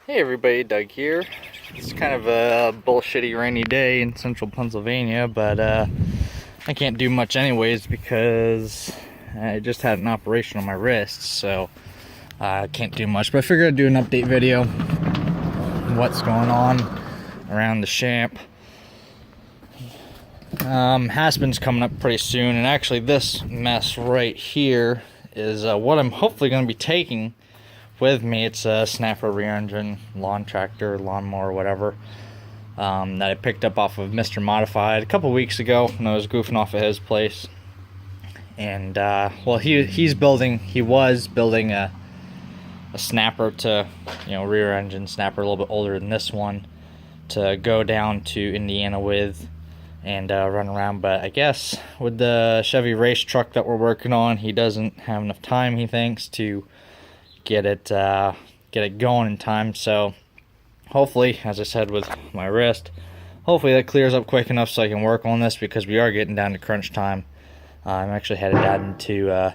Hey everybody, Doug here. It's kind of a bullshitty rainy day in central Pennsylvania, but I can't do much anyways because I just had an operation on my wrist, so I can't do much. But I figured I'd do an update video on what's going on around the Champ. Haspen's coming up pretty soon, and actually this mess right here is what I'm hopefully going to be taking with me. It's a Snapper rear engine lawn tractor, lawnmower, whatever, that I picked up off of Mr. Modified a couple weeks ago when I was goofing off at his place. And well, he was building a Snapper to, rear engine Snapper, a little bit older than this one, to go down to Indiana with and run around. But I guess with the Chevy race truck that we're working on, he doesn't have enough time, he thinks, to get it going in time. So hopefully, as I said with my wrist, hopefully that clears up quick enough so I can work on this, because we are getting down to crunch time. I'm actually headed down to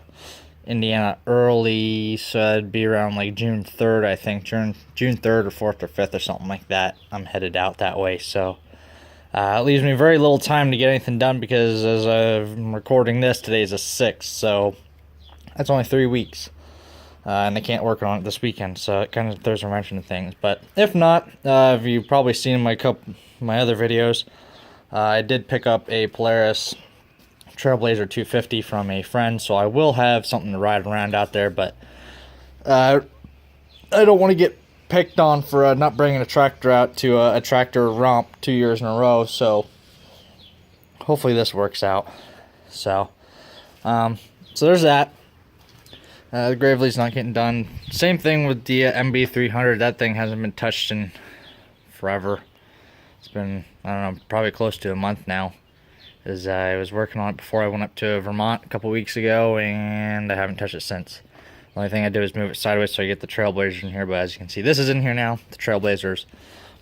Indiana early, so it'd be around like June 3rd, I think, June 3rd or 4th or 5th or something like that. I'm headed out that way, so it leaves me very little time to get anything done, because as I'm recording this, today is the 6th, so that's only 3 weeks. And I can't work on it this weekend, so it kind of throws a wrench into things. But if not, if you've probably seen my other videos, I did pick up a Polaris Trailblazer 250 from a friend, so I will have something to ride around out there. But I don't want to get picked on for not bringing a tractor out to a tractor romp 2 years in a row, so hopefully this works out. So there's that. The Gravely's not getting done. Same thing with the MB300. That thing hasn't been touched in forever. It's been, I don't know, probably close to a month now. As I was working on it before I went up to Vermont a couple weeks ago, and I haven't touched it since. The only thing I did was move it sideways so I get the Trailblazer in here, but as you can see, this is in here now. The Trailblazer's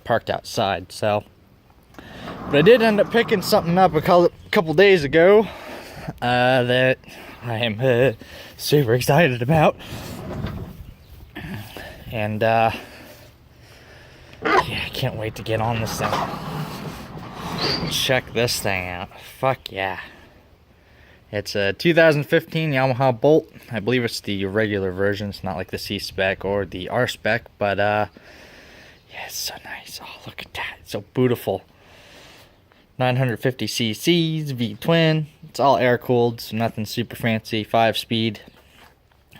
parked outside, so. But I did end up picking something up a couple days ago that I am super excited about. And yeah, I can't wait to get on this thing. Check this thing out. Fuck yeah. It's a 2015 Yamaha Bolt. I believe it's the regular version. It's not like the C-Spec or the R-Spec, but yeah, it's so nice. Oh, look at that. It's so beautiful. 950 cc's, V-twin. It's all air-cooled, so nothing super fancy. 5-speed.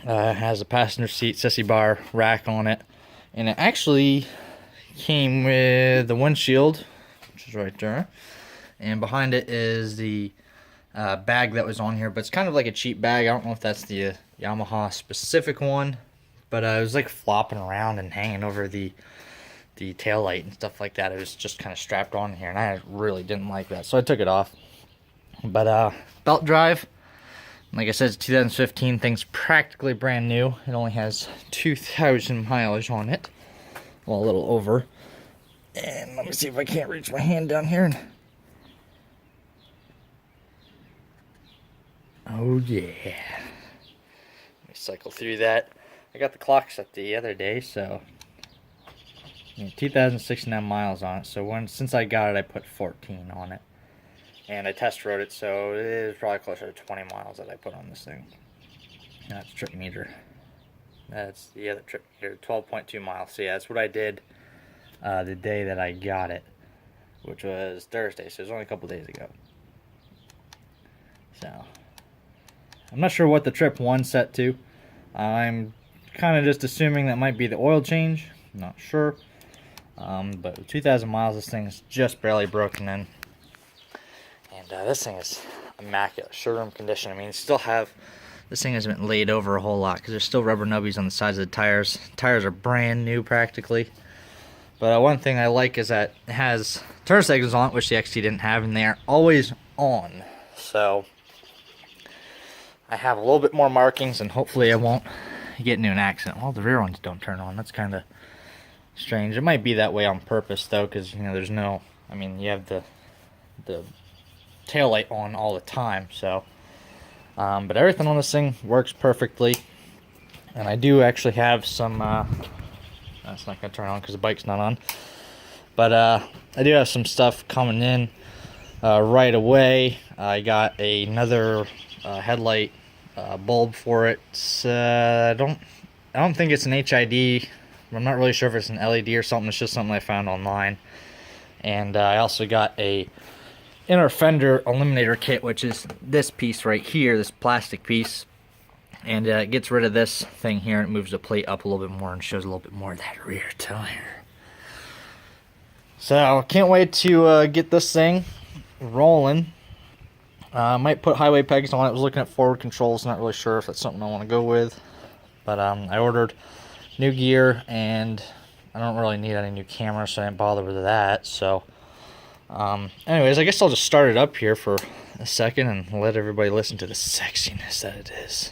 Has a passenger seat sissy bar rack on it. And it actually came with the windshield, which is right there. And behind it is the bag that was on here. But it's kind of like a cheap bag. I don't know if that's the Yamaha specific one. But it was like flopping around and hanging over the tail light and stuff like that. It was just kind of strapped on here, and I really didn't like that, so I took it off. But belt drive, like I said, it's 2015. Thing's practically brand new. It only has 2,000 miles on it, well, a little over. And let me see if I can't reach my hand down here. Oh yeah, let me cycle through that. I got the clock set the other day, so 2,069 miles on it. So since I got it, I put 14 on it, and I test rode it, so it is probably closer to 20 miles that I put on this thing. That's trip meter. That's the other trip meter, 12.2 miles. So yeah, that's what I did the day that I got it, which was Thursday. So it was only a couple days ago. So I'm not sure what the trip one set to. I'm kind of just assuming that might be the oil change. I'm not sure. But with 2,000 miles, this thing is just barely broken in. And this thing is immaculate, showroom condition. I mean, this thing hasn't been laid over a whole lot, because there's still rubber nubbies on the sides of the tires. Tires are brand new practically. But one thing I like is that it has turn signals on it, which the XT didn't have, and they are always on. So I have a little bit more markings, and hopefully I won't get into an accident. Well, the rear ones don't turn on. That's kind of strange. It might be that way on purpose, though, because there's no, I mean, you have the tail light on all the time, so but everything on this thing works perfectly. And I do actually have some That's not going to turn on because the bike's not on. But I do have some stuff coming in right away. I got another headlight bulb for it. I don't think it's an HID. I'm not really sure if it's an LED or something. It's just something I found online. And I also got a inner fender eliminator kit, which is this piece right here, this plastic piece. And it gets rid of this thing here and it moves the plate up a little bit more and shows a little bit more of that rear tire. So can't wait to get this thing rolling. Might put highway pegs on it. I was looking at forward controls, not really sure if that's something I want to go with. But I ordered new gear and I don't really need any new cameras, so I didn't bother with that. So anyways, I guess I'll just start it up here for a second and let everybody listen to the sexiness that it is.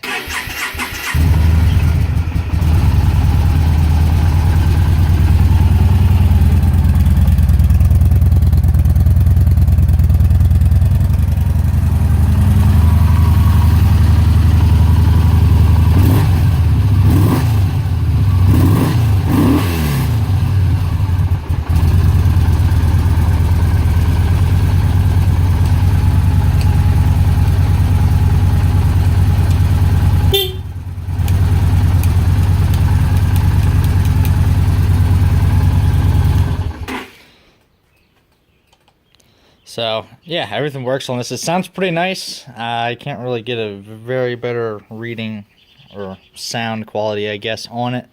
So yeah, everything works on this. It sounds pretty nice. I can't really get a very better reading or sound quality, I guess, on it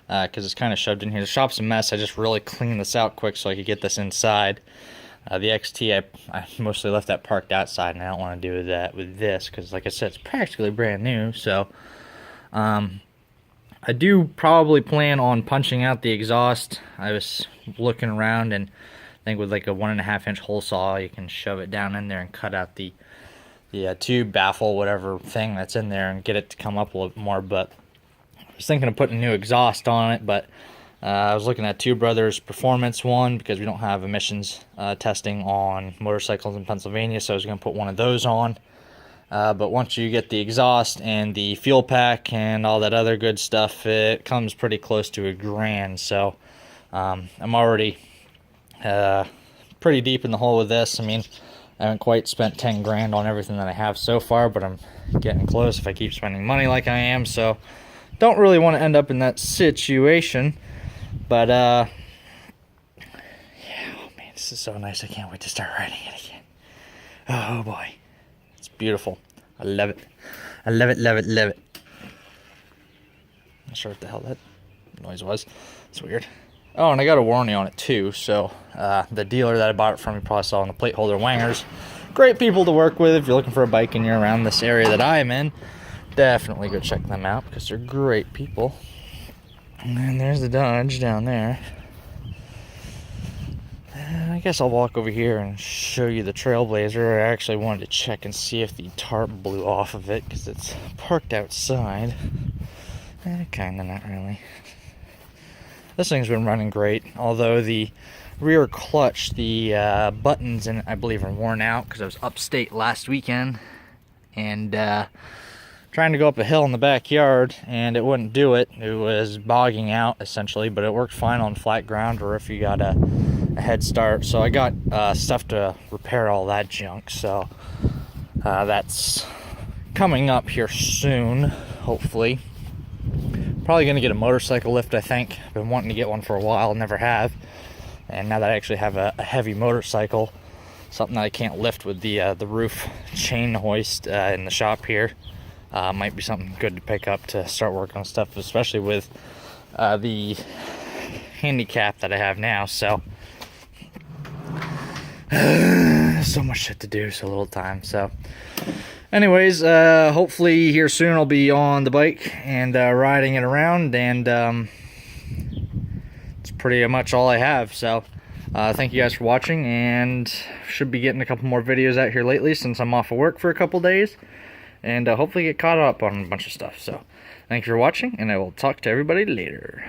because it's kind of shoved in here. The shop's a mess. I just really cleaned this out quick so I could get this inside. The XT, I mostly left that parked outside, and I don't want to do that with this because, like I said, it's practically brand new. So I do probably plan on punching out the exhaust. I was looking around, and I think with like a 1.5 inch hole saw, you can shove it down in there and cut out the tube, baffle, whatever thing that's in there, and get it to come up a little bit more. But I was thinking of putting a new exhaust on it, but I was looking at Two Brothers Performance one because we don't have emissions testing on motorcycles in Pennsylvania, so I was going to put one of those on. But once you get the exhaust and the fuel pack and all that other good stuff, it comes pretty close to $1,000. So I'm already pretty deep in the hole with this. I mean, I haven't quite spent 10 grand on everything that I have so far, but I'm getting close if I keep spending money like I am. So don't really want to end up in that situation. But yeah, oh man, this is so nice. I can't wait to start riding it again. Oh boy, it's beautiful. I love it. I love it, love it, love it. Not sure what the hell that noise was. It's weird. Oh, and I got a warranty on it too, so the dealer that I bought it from, you probably saw on the plate holder, Wangers. Great people to work with if you're looking for a bike and you're around this area that I'm in. Definitely go check them out because they're great people. And then there's the Dodge down there. And I guess I'll walk over here and show you the Trailblazer. I actually wanted to check and see if the tarp blew off of it because it's parked outside. Kinda, not really. This thing's been running great, although the rear clutch, the buttons in it, I believe, are worn out because I was upstate last weekend and trying to go up a hill in the backyard, and it wouldn't do it. It was bogging out, essentially, but it worked fine on flat ground or if you got a head start. So I got stuff to repair all that junk, so that's coming up here soon, hopefully. Probably going to get a motorcycle lift, I think. I've been wanting to get one for a while, never have. And now that I actually have a heavy motorcycle, something that I can't lift with the roof chain hoist in the shop here, might be something good to pick up to start working on stuff, especially with the handicap that I have now. So, so much shit to do, so little time. So, anyways, hopefully here soon I'll be on the bike and riding it around, and it's pretty much all I have. So thank you guys for watching, and should be getting a couple more videos out here lately since I'm off of work for a couple days, and hopefully get caught up on a bunch of stuff. So thank you for watching, and I will talk to everybody later.